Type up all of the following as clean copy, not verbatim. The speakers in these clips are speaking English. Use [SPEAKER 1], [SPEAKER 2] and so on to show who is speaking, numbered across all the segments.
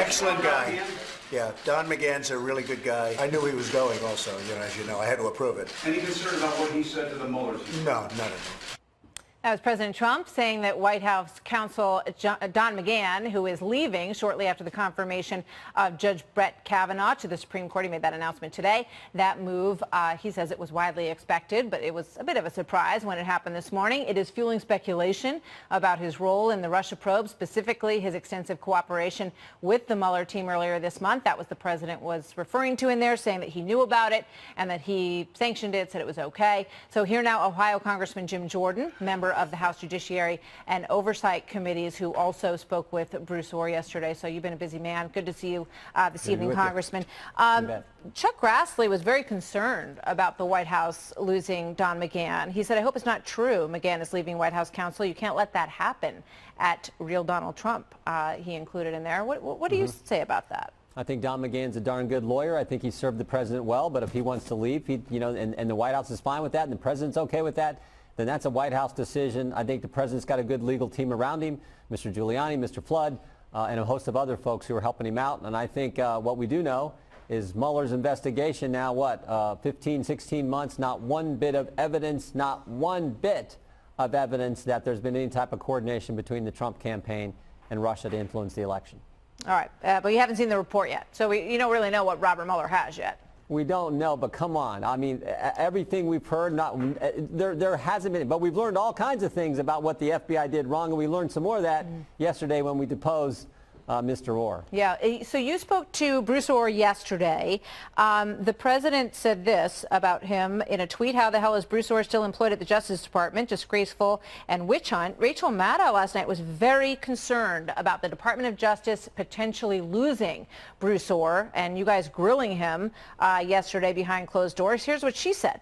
[SPEAKER 1] Excellent guy. Yeah, Don McGahn's a really good guy. I knew he was going also, as you know. I had to approve it.
[SPEAKER 2] Any concern about what he said to the Mueller team?
[SPEAKER 1] No, none of it.
[SPEAKER 3] That was President Trump saying that White House counsel Don McGahn, who is leaving shortly after the confirmation of Judge Brett Kavanaugh to the Supreme Court. He made that announcement today. That move, he says it was widely expected, but it was a bit of a surprise when it happened this morning. It is fueling speculation about his role in the Russia probe, specifically his extensive cooperation with the Mueller team earlier this month. That was the president was referring to in there, saying that he knew about it and that he sanctioned it, said it was okay. So here now, Ohio Congressman Jim Jordan, member of the House Judiciary and Oversight Committees, who also spoke with Bruce Orr yesterday. So you've been a busy man. Good to see you this evening, Congressman. Chuck Grassley was very concerned about the White House losing Don McGahn. He said, I hope it's not true McGahn is leaving White House counsel. You can't let that happen at real Donald Trump, he included in there. What do you say about that?
[SPEAKER 4] I think Don McGahn's a darn good lawyer. I think he served the president well, but if he wants to leave, and the White House is fine with that, and the president's okay with that, then that's a White House decision. I think the president's got a good legal team around him, Mr. Giuliani, Mr. Flood, and a host of other folks who are helping him out. And I think what we do know is Mueller's investigation now, 15, 16 months, not one bit of evidence, not one bit of evidence that there's been any type of coordination between the Trump campaign and Russia to influence the election. All right,
[SPEAKER 3] but you haven't seen the report yet, so you don't really know what Robert Mueller has yet.
[SPEAKER 4] We don't know, but come on. I mean, everything we've heard, there hasn't been, but we've learned all kinds of things about what the FBI did wrong, and we learned some more of that yesterday when we deposed Mr. Orr.
[SPEAKER 3] Yeah, so you spoke to Bruce Orr yesterday. The president said this about him in a tweet: how the hell is Bruce Orr still employed at the Justice Department? Disgraceful and witch hunt. Rachel Maddow last night was very concerned about the Department of Justice potentially losing Bruce Orr, and you guys grilling him yesterday behind closed doors. Here's what she said.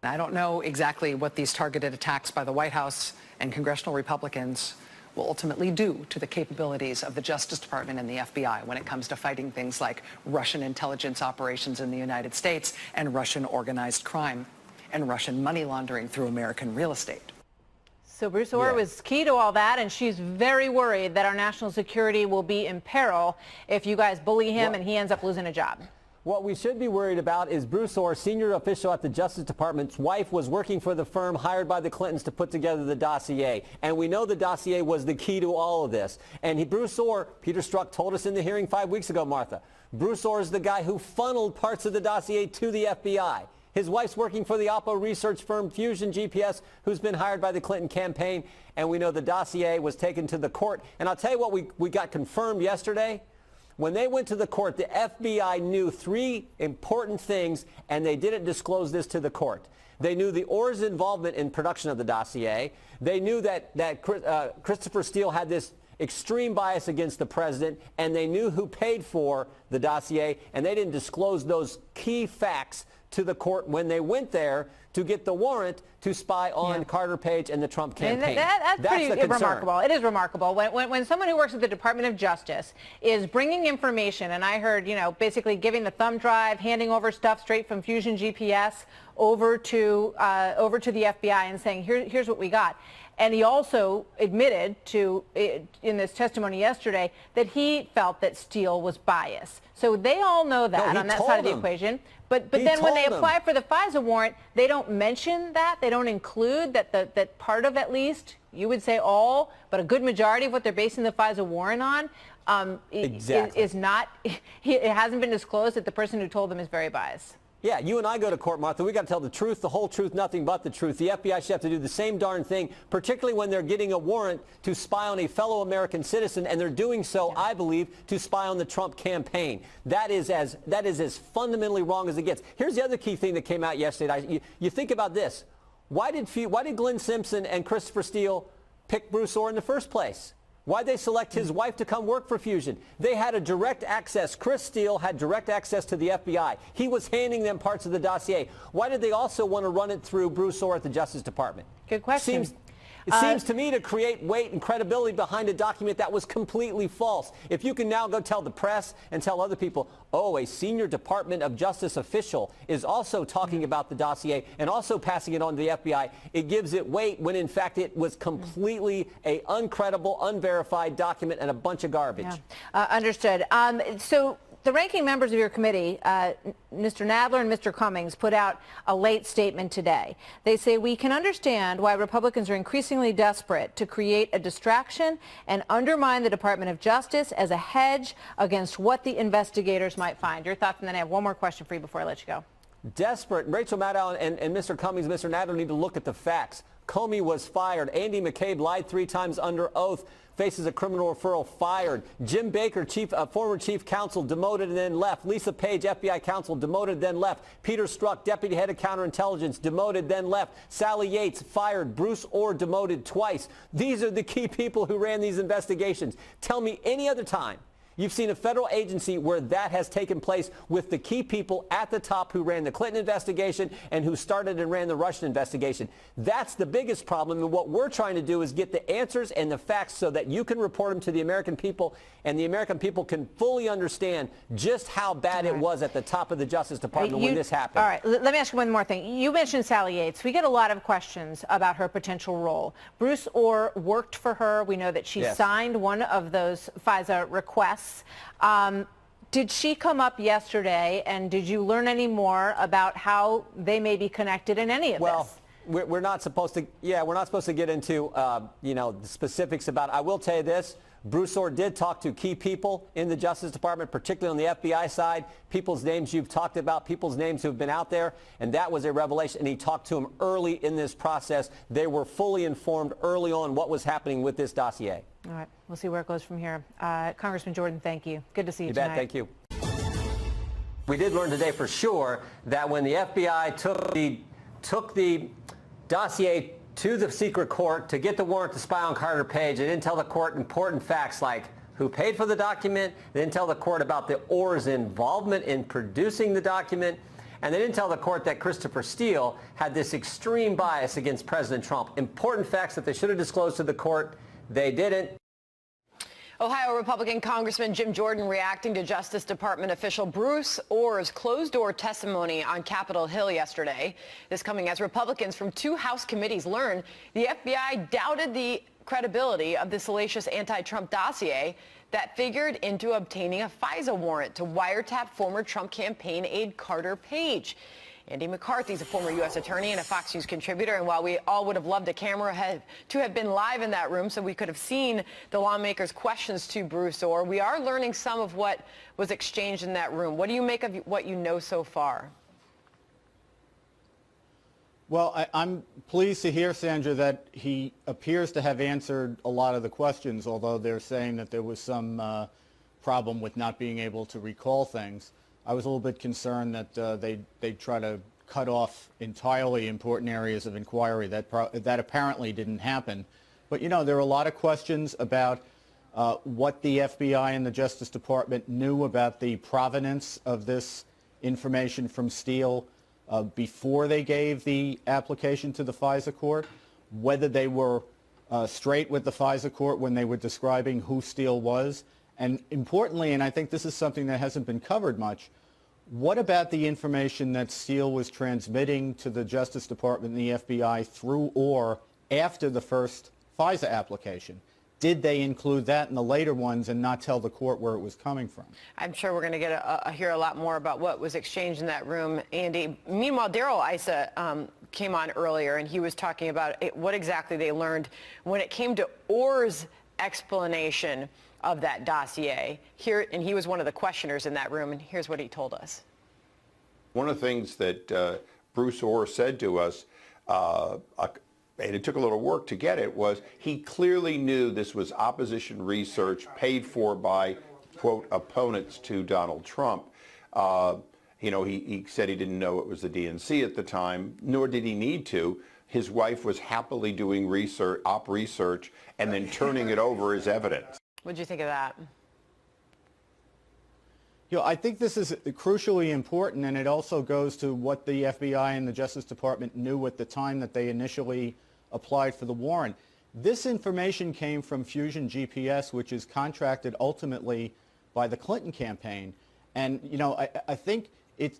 [SPEAKER 5] I don't know exactly what these targeted attacks by the White House and congressional Republicans will ultimately do to the capabilities of the Justice Department and the FBI when it comes to fighting things like Russian intelligence operations in the United States and Russian organized crime and Russian money laundering through American real estate.
[SPEAKER 3] So Bruce Orr was key to all that, and she's very worried that our national security will be in peril if you guys bully him and he ends up losing a job.
[SPEAKER 4] What we should be worried about is Bruce Orr, senior official at the Justice Department's wife, was working for the firm hired by the Clintons to put together the dossier. And we know the dossier was the key to all of this. And Bruce Orr, Peter Strzok told us in the hearing 5 weeks ago, Martha, Bruce Orr is the guy who funneled parts of the dossier to the FBI. His wife's working for the Oppo research firm Fusion GPS, who's been hired by the Clinton campaign. And we know the dossier was taken to the court. And I'll tell you what we got confirmed yesterday. When they went to the court, the FBI knew three important things, and they didn't disclose this to the court. They knew the Orr's involvement in production of the dossier. They knew that Christopher Steele had this extreme bias against the president, and they knew who paid for the dossier, and they didn't disclose those key facts to the court when they went there to get the warrant to spy on Carter Page and the Trump campaign.
[SPEAKER 3] That's pretty remarkable. It is remarkable. When someone who works at the Department of Justice is bringing information, and I heard, basically giving the thumb drive, handing over stuff straight from Fusion GPS over to the FBI and saying, here's what we got. And he also admitted to, in this testimony yesterday, that he felt that Steele was biased. So they all know that on that side of the equation. But then when they apply for the FISA warrant, they don't mention that. They don't include that part of, at least, you would say all, but a good majority of what they're basing the FISA warrant on is not, it hasn't been disclosed that the person who told them is very biased.
[SPEAKER 4] Yeah, you and I go to court, Martha. We got to tell the truth, the whole truth, nothing but the truth. The FBI should have to do the same darn thing, particularly when they're getting a warrant to spy on a fellow American citizen, and they're doing so, I believe, to spy on the Trump campaign. That is as fundamentally wrong as it gets. Here's the other key thing that came out yesterday. You think about this. Why did Glenn Simpson and Christopher Steele pick Bruce Orr in the first place? Why'd they select his wife to come work for Fusion? They had a direct access. Chris Steele had direct access to the FBI. He was handing them parts of the dossier. Why did they also want to run it through Bruce Orr at the Justice Department?
[SPEAKER 3] Good question.
[SPEAKER 4] It seems to me to create weight and credibility behind a document that was completely false. If you can now go tell the press and tell other people, oh, a senior Department of Justice official is also talking about the dossier and also passing it on to the FBI, it gives it weight when in fact it was completely a uncredible, unverified document and a bunch of garbage.
[SPEAKER 3] Yeah. Understood. So the ranking members of your committee, Mr. Nadler and Mr. Cummings, put out a late statement today. They say we can understand why Republicans are increasingly desperate to create a distraction and undermine the Department of Justice as a hedge against what the investigators might find. Your thoughts, and then I have one more question for you before I let you go.
[SPEAKER 4] Desperate. Rachel Maddow and Mr. Cummings, Mr. Nadler need to look at the facts. Comey was fired. Andy McCabe lied 3 times under oath, faces a criminal referral, fired. Jim Baker, former chief counsel, demoted and then left. Lisa Page, FBI counsel, demoted, then left. Peter Strzok, deputy head of counterintelligence, demoted, then left. Sally Yates, fired. Bruce Orr, demoted twice. These are the key people who ran these investigations. Tell me any other time you've seen a federal agency where that has taken place with the key people at the top who ran the Clinton investigation and who started and ran the Russian investigation. That's the biggest problem, and what we're trying to do is get the answers and the facts so that you can report them to the American people, and the American people can fully understand just how bad it was at the top of the Justice Department when this happened.
[SPEAKER 3] All right, let me ask you one more thing. You mentioned Sally Yates. We get a lot of questions about her potential role. Bruce Orr worked for her. We know that she signed one of those FISA requests. Did she come up yesterday, and did you learn any more about how they may be connected in any of this?
[SPEAKER 4] Well, we're not supposed to. Yeah, we're not supposed to get into the specifics about it. I will tell you this: Bruce Orr did talk to key people in the Justice Department, particularly on the FBI side, people's names you've talked about, people's names who've been out there, and that was a revelation. And he talked to them early in this process. They were fully informed early on what was happening with this dossier.
[SPEAKER 3] All right, we'll see where it goes from here. Congressman Jordan, thank you. Good to see you tonight.
[SPEAKER 4] Bet, thank you. We did learn today for sure that when the FBI took the dossier to the secret court to get the warrant to spy on Carter Page, they didn't tell the court important facts like who paid for the document. They didn't tell the court about the Orr's involvement in producing the document. And they didn't tell the court that Christopher Steele had this extreme bias against President Trump. Important facts that they should have disclosed to the court. They didn't.
[SPEAKER 6] Ohio Republican Congressman Jim Jordan reacting to Justice Department official Bruce Orr's closed-door testimony on Capitol Hill yesterday. This coming as Republicans from 2 House committees learned the FBI doubted the credibility of the salacious anti-Trump dossier that figured into obtaining a FISA warrant to wiretap former Trump campaign aide Carter Page. Andy McCarthy is a former U.S. attorney and a Fox News contributor, and while we all would have loved a camera to have been live in that room so we could have seen the lawmakers' questions to Bruce Orr, we are learning some of what was exchanged in that room. What do you make of what you know so far?
[SPEAKER 7] Well, I'm pleased to hear, Sandra, that he appears to have answered a lot of the questions, although they're saying that there was some problem with not being able to recall things. I was a little bit concerned that they'd try to cut off entirely important areas of inquiry. That apparently didn't happen. But, you know, there are a lot of questions about what the FBI and the Justice Department knew about the provenance of this information from Steele before they gave the application to the FISA court, whether they were straight with the FISA court when they were describing who Steele was. And importantly, and I think this is something that hasn't been covered much, what about the information that Steele was transmitting to the Justice Department and the FBI through Orr after the first FISA application? Did they include that in the later ones and not tell the court where it was coming from? I'm sure we're going to hear a lot more about what was exchanged in that room, Andy. Meanwhile, Darrell Issa came on earlier, and he was talking about what exactly they learned when it came to Orr's explanation of that dossier. And he was one of the questioners in that room, and here's what he told us.
[SPEAKER 8] One of the things that Bruce Orr said to us, and it took a little work to get it, was he clearly knew this was opposition research paid for by, quote, opponents to Donald Trump. He said he didn't know it was the DNC at the time, nor did he need to. His wife was happily doing op research and then turning it over as evidence.
[SPEAKER 6] What did you think of that?
[SPEAKER 7] You know, I think this is crucially important, and it also goes to what the FBI and the Justice Department knew at the time that they initially applied for the warrant. This information came from Fusion GPS, which is contracted ultimately by the Clinton campaign. And, you know, I think it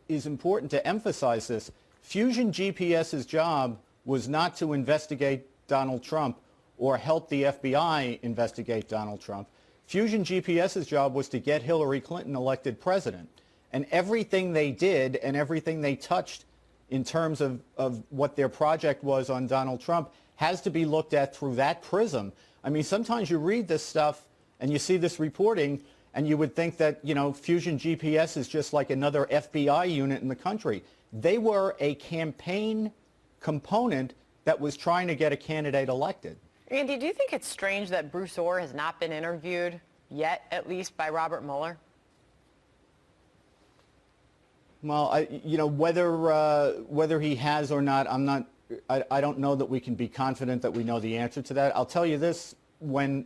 [SPEAKER 7] is important to emphasize this. Fusion GPS's job was not to investigate Donald Trump or help the FBI investigate Donald Trump. Fusion GPS's job was to get Hillary Clinton elected president. And everything they did and everything they touched in terms of what their project was on Donald Trump has to be looked at through that prism. I mean, sometimes you read this stuff and you see this reporting and you would think that, you know, Fusion GPS is just like another FBI unit in the country. They were a campaign component that was trying to get a candidate elected.
[SPEAKER 6] Andy, do you think it's strange that Bruce Orr has not been interviewed yet, at least by Robert Mueller?
[SPEAKER 7] Well, you know, whether he has or not, I don't know that we can be confident that we know the answer to that. I'll tell you this, when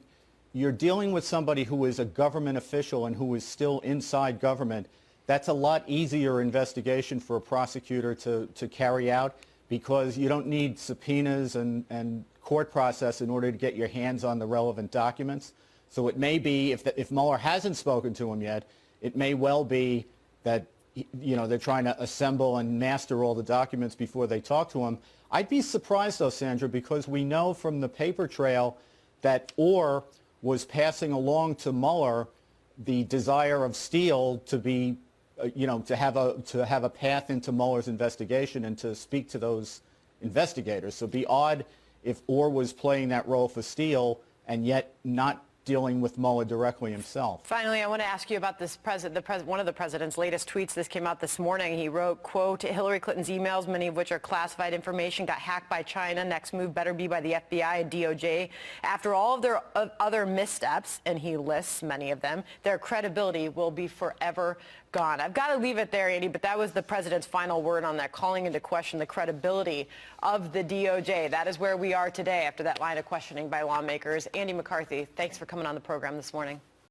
[SPEAKER 7] you're dealing with somebody who is a government official and who is still inside government, that's a lot easier investigation for a prosecutor to carry out, because you don't need subpoenas and court process in order to get your hands on the relevant documents. So it may be, if Mueller hasn't spoken to him yet, it may well be that, you know, they're trying to assemble and master all the documents before they talk to him. I'd be surprised, though, Sandra, because we know from the paper trail that Orr was passing along to Mueller the desire of Steele to be, you know, to have a path into Mueller's investigation and to speak to those investigators. So it'd be odd if Orr was playing that role for Steele and yet not dealing with Mueller directly himself.
[SPEAKER 6] Finally, I want to ask you about this one of the president's latest tweets. This came out this morning. He wrote, quote, Hillary Clinton's emails, many of which are classified information, got hacked by China. Next move better be by the FBI and DOJ. After all of their other missteps, and he lists many of them, their credibility will be forever gone. I've got to leave it there, Andy, but that was the president's final word on that, calling into question the credibility of the DOJ. That is where we are today after that line of questioning by lawmakers. Andy McCarthy, thanks for coming on the program this morning.